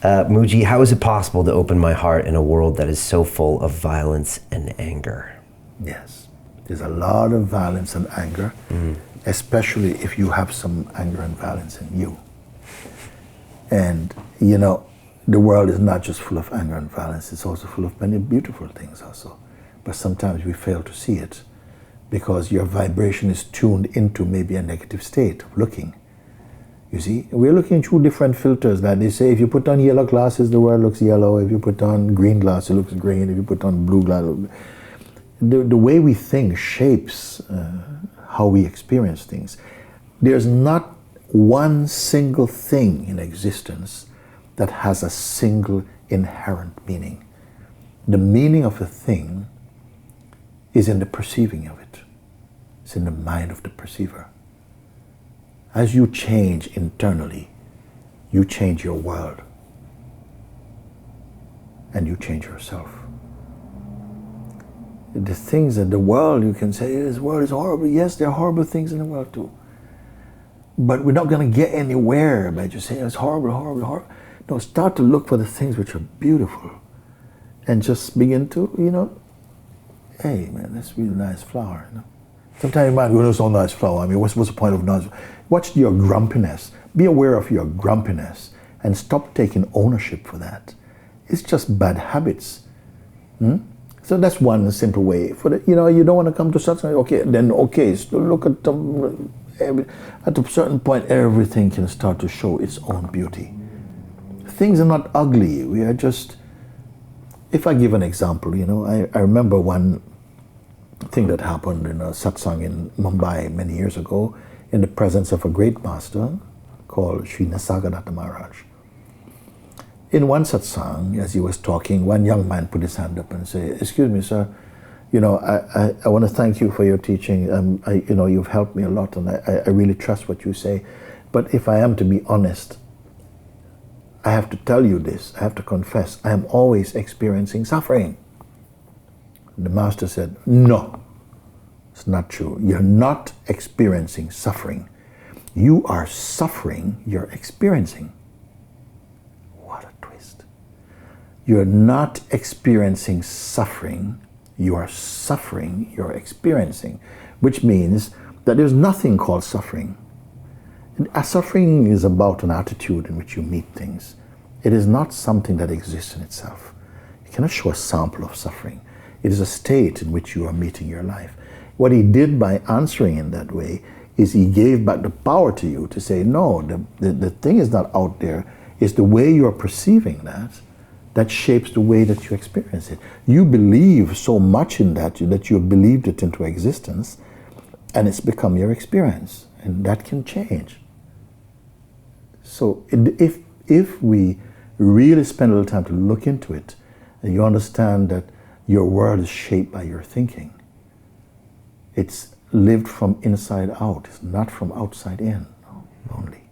Mooji, how is it possible to open my heart in a world that is so full of violence and anger? Yes, there's a lot of violence and anger, especially if you have some anger and violence in you. And you know, the world is not just full of anger and violence, it's also full of many beautiful things also. But sometimes we fail to see it because your vibration is tuned into maybe a negative state of looking. You see, we're looking through different filters. Like they say, if you put on yellow glasses, the world looks yellow. If you put on green glasses, it looks green. If you put on blue glasses, the way we think shapes how we experience things. There's not one single thing in existence that has a single inherent meaning. The meaning of a thing is in the perceiving of it. It's in the mind of the perceiver. As you change internally, you change your world and you change yourself. The things in the world, you can say, this world is horrible. Yes, there are horrible things in the world too. But we're not going to get anywhere by just saying it's horrible, horrible, horrible. No, start to look for the things which are beautiful and just begin to, you know, hey man, that's a really nice flower. You know? Sometimes you might go, that's not a nice flower. I mean, what's the point of nice? Watch your grumpiness. Be aware of your grumpiness and stop taking ownership for that. It's just bad habits. So that's one simple way. For the, you know, you don't want to come to Satsang. Okay, then okay. So look at at a certain point, everything can start to show its own beauty. Things are not ugly. We are just. If I give an example, you know, I remember one thing that happened in a satsang in Mumbai many years ago in the presence of a great master called Sri Nisargadatta Maharaj. In one satsang, as he was talking, one young man put his hand up and said, "Excuse me, sir, you know, I want to thank you for your teaching. You know, you've helped me a lot and I really trust what you say. But if I am to be honest, I have to tell you this, I have to confess, I am always experiencing suffering." The master said, "No, it's not true. You're not experiencing suffering. You are suffering, you're experiencing." What a twist. You're not experiencing suffering, you are suffering, you're experiencing, which means that there's nothing called suffering. Suffering is about an attitude in which you meet things. It is not something that exists in itself. You cannot show a sample of suffering. It is a state in which you are meeting your life. What he did by answering in that way is he gave back the power to you to say, no, the thing is not out there. It's the way you are perceiving that shapes the way that you experience it. You believe so much in that you have believed it into existence, and it's become your experience, and that can change. So if we really spend a little time to look into it, and you understand that your world is shaped by your thinking, it's lived from inside out, it's not from outside in only.